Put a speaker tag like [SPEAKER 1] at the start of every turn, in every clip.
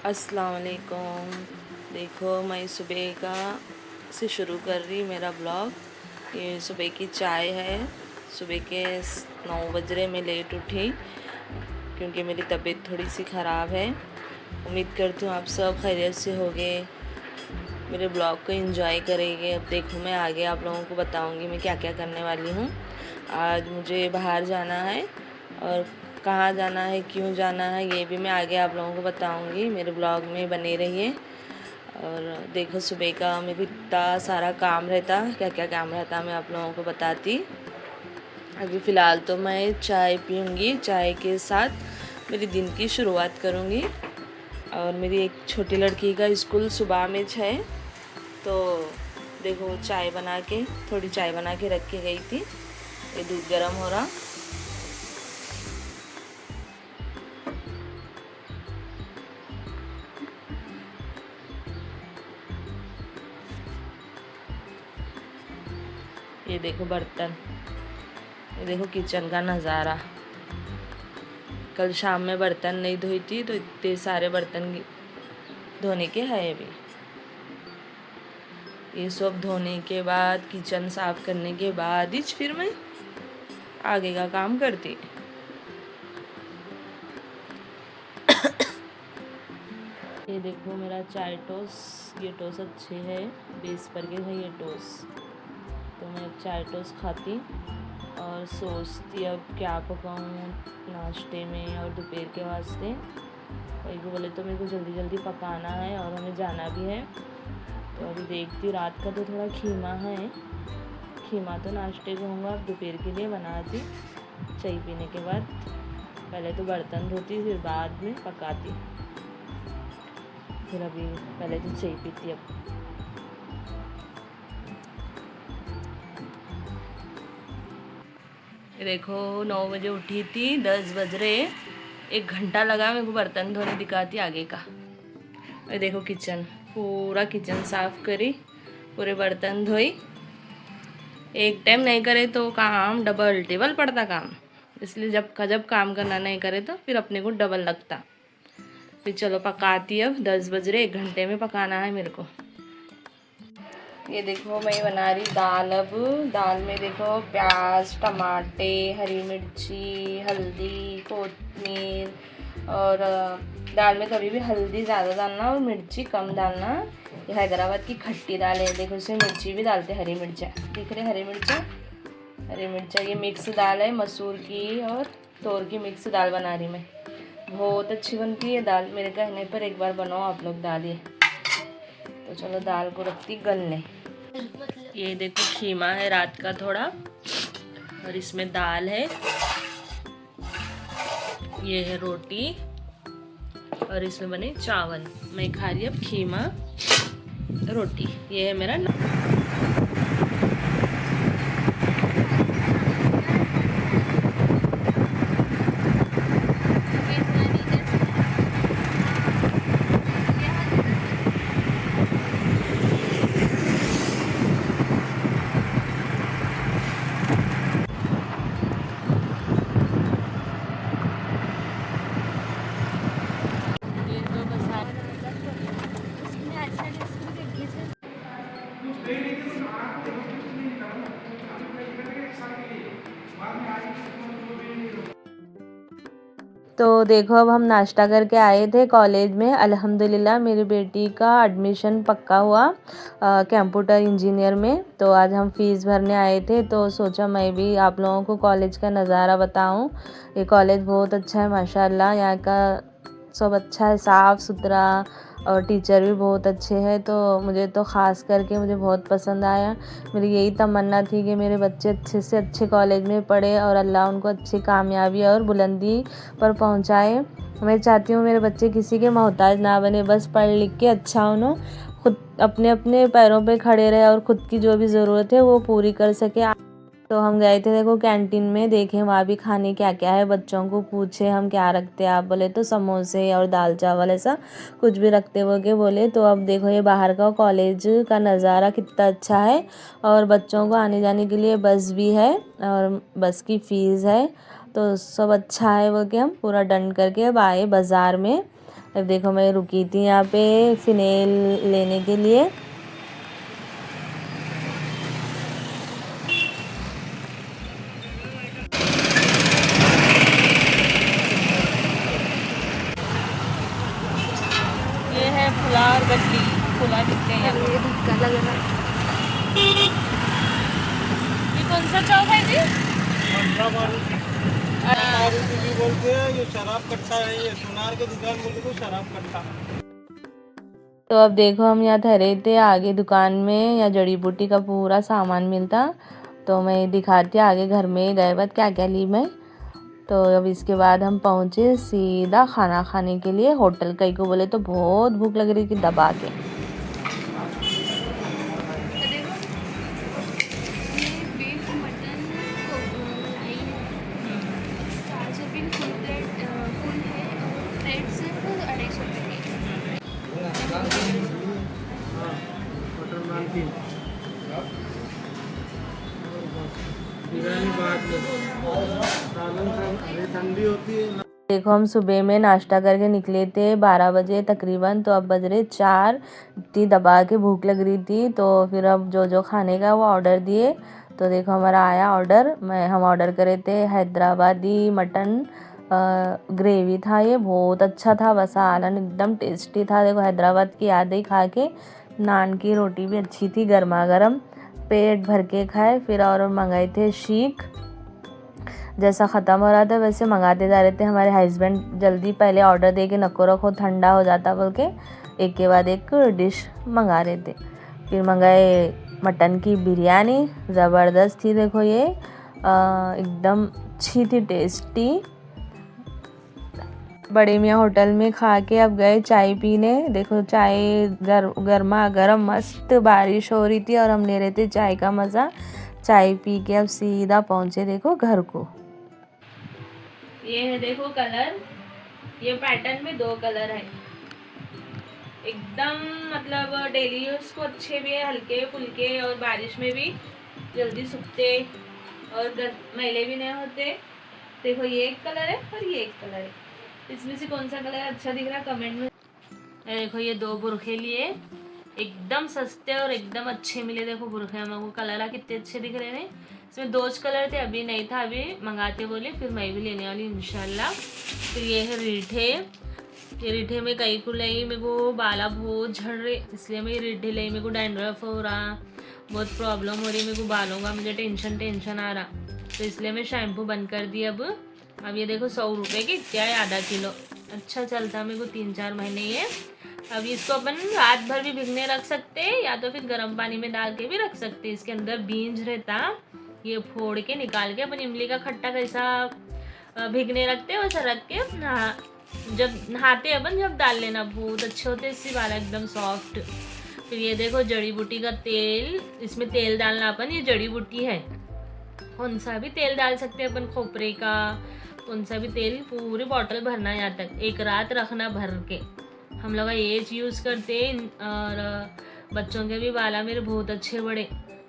[SPEAKER 1] अस्सलाम वालेकुम। देखो मैं सुबह का से शुरू कर रही मेरा ब्लॉग। ये सुबह की चाय है। सुबह के 9 बज रहे, मैं लेट उठी क्योंकि मेरी तबीयत थोड़ी सी ख़राब है। उम्मीद करती हूँ आप सब खैरियत से होंगे, मेरे ब्लॉग को एंजॉय करेंगे। अब देखो मैं आगे आप लोगों को बताऊँगी मैं क्या क्या करने वाली हूँ। आज मुझे बाहर जाना है और कहाँ जाना है, क्यों जाना है, ये भी मैं आगे आप लोगों को बताऊंगी। मेरे ब्लॉग में बने रहिए। और देखो सुबह का मेरे को इतना सारा काम रहता, क्या क्या काम रहता मैं आप लोगों को बताती। अभी फ़िलहाल तो मैं चाय पीऊँगी, चाय के साथ मेरी दिन की शुरुआत करूँगी। और मेरी एक छोटी लड़की का स्कूल सुबह में है, तो देखो चाय बना के, थोड़ी चाय बना के रख के गई थी। ये दूध गर्म हो रहा। ये देखो बर्तन, ये देखो किचन का नज़ारा। कल शाम में बर्तन नहीं धोई थी तो इतने सारे बर्तन धोने के हैं अभी। ये सब धोने के बाद, किचन साफ करने के बाद ही फिर मैं आगे का काम करती। ये देखो मेरा चाय टोस्ट, ये टोस्ट अच्छे है, 20 पर के है ये टोस्ट। तो मैं चाय टोस्ट खाती और सोचती अब क्या पकाऊँ नाश्ते में और दोपहर के वास्ते। वही को बोले तो मेरे को जल्दी जल्दी पकाना है और हमें जाना भी है। तो अभी देखती, रात का तो थोड़ा खीमा है, खीमा तो नाश्ते को होगा। अब दोपहर के लिए बनाती चाय पीने के बाद। पहले तो बर्तन धोती, फिर बाद में पकाती, फिर अभी पहले तो चाय पीती। अब देखो 9 बजे उठी थी, 10 बज रहे, 1 घंटा लगा मेरे को बर्तन धोने दिखाती आगे का। और देखो किचन, पूरा किचन साफ करी, पूरे बर्तन धोई। एक टाइम नहीं करे तो काम डबल टेबल पड़ता काम, इसलिए जब काम करना नहीं करे तो फिर अपने को डबल लगता। फिर चलो पकाती। अब 10 बज रहे, 1 घंटे में पकाना है मेरे को। ये देखो मैं बना रही दाल। अब दाल में देखो प्याज, टमाटे, हरी मिर्ची, हल्दी, कोतमीर। और दाल में कभी भी हल्दी ज़्यादा डालना और मिर्ची कम डालना। ये हैदराबाद की खट्टी दाल है। देखो इसमें मिर्ची भी डालते, हरी मिर्चा दिख रहे, हरी मिर्चा, हरी मिर्चा। ये मिक्स दाल है, मसूर की और तोर की मिक्स दाल बना रही मैं। बहुत अच्छी बनती है दाल, मेरे कहने पर एक बार बनाओ आप लोग दाल ये। तो चलो दाल को रखती गलने। ये देखो खीमा है रात का थोड़ा, और इसमें दाल है, ये है रोटी, और इसमें बने चावल। मैं खा रही अब खीमा रोटी। ये है मेरा तो देखो अब हम नाश्ता करके आए थे कॉलेज में। अल्हम्दुलिल्लाह मेरी बेटी का एडमिशन पक्का हुआ कंप्यूटर इंजीनियर में। तो आज हम फ़ीस भरने आए थे, तो सोचा मैं भी आप लोगों को कॉलेज का नज़ारा बताऊं। ये कॉलेज बहुत अच्छा है माशाल्लाह, यहाँ का सब अच्छा है, साफ़ सुथरा, और टीचर भी बहुत अच्छे हैं। तो मुझे तो ख़ास करके मुझे बहुत पसंद आया। मेरी यही तमन्ना थी कि मेरे बच्चे अच्छे से अच्छे कॉलेज में पढ़े और अल्लाह उनको अच्छी कामयाबी और बुलंदी पर पहुंचाए। मैं चाहती हूँ मेरे बच्चे किसी के मोहताज ना बने, बस पढ़ लिख के अच्छा उन्हों खुद अपने अपने पैरों पे खड़े रहे और ख़ुद की जो भी ज़रूरत है वो पूरी कर सके। तो हम गए थे, देखो कैंटीन में, देखें वहाँ भी खाने क्या क्या है। बच्चों को पूछे हम क्या रखते हैं, आप बोले तो समोसे और दाल चावल ऐसा कुछ भी रखते हो के बोले। तो अब देखो ये बाहर का कॉलेज का नज़ारा कितना अच्छा है। और बच्चों को आने जाने के लिए बस भी है और बस की फ़ीस है, तो सब अच्छा है। वो कि हम पूरा डन करके अब आए बाज़ार में। अब देखो मैं रुकी थी यहाँ पे फिनेल लेने के लिए। ये है फुला और गड्डी, फुला दिखते हैं ये धक्का लग रहा है। ये कौन सा चौक है जी?
[SPEAKER 2] मारुति भी बोलते हैं, ये शराब कट्टा है, ये सोनार के दुकान बोलते तो शराब कट्टा।
[SPEAKER 1] तो अब देखो हम यहाँ ठहरे थे आगे दुकान में, या जड़ी बूटी का पूरा सामान मिलता। तो मैं दिखाती आगे घर में गए बाद क्या क्या ली मैं। तो अब इसके बाद हम पहुँचे सीधा खाना खाने के लिए होटल। कई को बोले तो बहुत भूख लग रही थी दबा के।
[SPEAKER 2] ठंडी होती है।
[SPEAKER 1] देखो हम सुबह में नाश्ता करके निकले थे 12 बजे तकरीबन, तो अब बज रहे 4। इतनी दबा के भूख लग रही थी, तो फिर अब जो जो खाने का वो ऑर्डर दिए। तो देखो हमारा आया ऑर्डर। हम ऑर्डर करे थे हैदराबादी मटन ग्रेवी था, ये बहुत अच्छा था। बस सालन एकदम टेस्टी था। देखो हैदराबाद की याद ही खा के। नान की रोटी भी अच्छी थी गर्मा गर्म, पेट भर के खाए। फिर और मंगाए थे शीख। जैसा ख़त्म हो रहा था वैसे मंगाते जा रहे थे। हमारे हस्बैंड जल्दी पहले ऑर्डर दे के नको रखो ठंडा हो जाता बोल के एक के बाद एक डिश मंगा रहे थे। फिर मंगाए मटन की बिरयानी, ज़बरदस्त थी। देखो ये एकदम अच्छी थी, टेस्टी। बड़े मियाँ होटल में खा के अब गए चाय पीने। देखो चाय गर्मा गर्म मस्त, बारिश हो रही थी और हम ले रहे थे चाय का मज़ा। चाय पी के अब सीधा पहुँचे देखो घर को। ये है देखो कलर, ये पैटर्न में 2 कलर है। एकदम मतलब डेली यूज को अच्छे भी है, हल्के फुल्के, और बारिश में भी जल्दी सूखते और मैले भी नहीं होते। देखो ये एक कलर है और ये एक कलर है। इसमें से कौन सा कलर अच्छा दिख रहा है कमेंट में। देखो ये 2 बुरखे लिए, एकदम सस्ते और एकदम अच्छे मिले। देखो बुरखे हमको कलर कितने अच्छे दिख रहे हैं। इसमें 2 कलर थे, अभी नहीं था, अभी मंगाते बोले, फिर मैं भी लेने वाली इंशाल्लाह। फिर ये है रीठे। ये रीठे में कई को लई मेरे को बाला बहुत झड़ रहे, इसलिए मैं रीठे लई। मेरे को डैंड्रफ हो रहा, बहुत प्रॉब्लम हो रही मेरे को बालों का, मुझे टेंशन आ रहा, तो इसलिए मैं शैम्पू बंद कर दी अब ये देखो 100 रुपये की क्या है, आधा किलो। अच्छा चलता मेरे को 3-4 महीने ये। अब इसको अपन रात भर भी भिगने रख सकते हैं, या तो फिर गर्म पानी में डाल के भी रख सकते हैं। इसके अंदर बीज रहता, ये फोड़ के निकाल के अपन इमली का खट्टा कैसा भिगने रखते हैं वैसा रख के जब नहाते अपन जब डाल लेना, बहुत अच्छे होते इससे बाल एकदम सॉफ्ट। फिर ये देखो जड़ी बूटी का तेल, इसमें तेल डालना अपन, ये जड़ी बूटी है, कौन सा भी तेल डाल सकते हैं अपन, खोपरे का कौन सा भी तेल। पूरी बॉटल भरना यहाँ तक, एक रात रखना भर के। हम लोग ये यूज़ करते हैं, और बच्चों के भी बाला मेरे बहुत अच्छे बड़े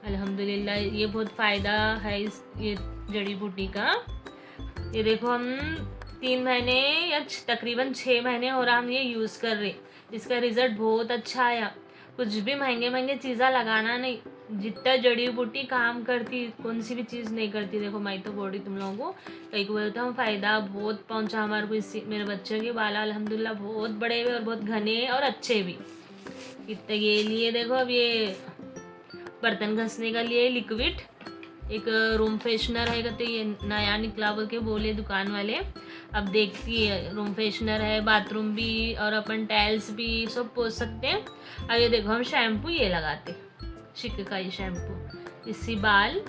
[SPEAKER 1] अल्हम्दुलिल्लाह। ये बहुत फ़ायदा है इस ये जड़ी बूटी का। ये देखो हम 3 महीने या तकरीबन 6 महीने हो रहा हम ये यूज़ कर रहे। इसका रिज़ल्ट बहुत अच्छा आया। कुछ भी महंगे चीज़ें लगाना नहीं, जितना जड़ी बूटी काम करती कौन सी भी चीज़ नहीं करती। देखो मैं तो बोल रही तुम लोगों को, कई को बोलता हूँ फ़ायदा बहुत पहुँचा हमारे को इससे। मेरे बच्चों के बाल अल्हम्दुलिल्लाह बहुत बड़े हुए और बहुत घने और अच्छे भी। इतने ये लिए देखो। अब ये बर्तन घसने का लिए लिक्विड, एक रूम फ्रेशनर है, कहते ये नया निकला बोल के बोले दुकान वाले। अब देखती है, रूम फ्रेशनर है, बाथरूम भी और अपन टाइल्स भी सब पोंछ सकते हैं। अब ये देखो हम शैम्पू ये लगाते, शिकाकाई शैम्पू, इससे बाल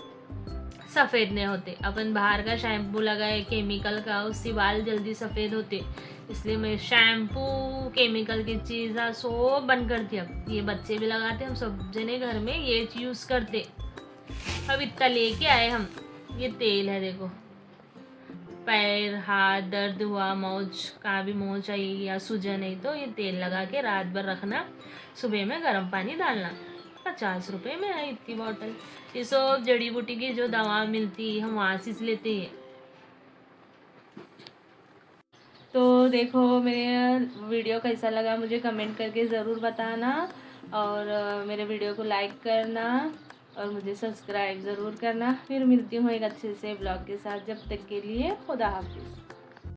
[SPEAKER 1] सफ़ेद नहीं होते। अपन बाहर का शैम्पू लगाए केमिकल का, उससे बाल जल्दी सफ़ेद होते, इसलिए मैं शैम्पू केमिकल की चीज़ें सब बंद करती। अब ये बच्चे भी लगाते, हम सब जने घर में ये यूज़ करते। अब इतना लेके आए हम, ये तेल है देखो, पैर हाथ दर्द हुआ, मौज कहाँ भी मौज आई या सूजन है तो ये तेल लगा के रात भर रखना, सुबह में गर्म पानी डालना। 50 रुपये में है इतनी बॉटल। ये सब जड़ी बूटी की जो दवा मिलती है हम वहाँ से लेते हैं। तो देखो मेरे वीडियो कैसा लगा मुझे कमेंट करके ज़रूर बताना, और मेरे वीडियो को लाइक करना और मुझे सब्सक्राइब ज़रूर करना। फिर मिलती हूँ एक अच्छे से ब्लॉग के साथ, जब तक के लिए खुदा हाफिज़।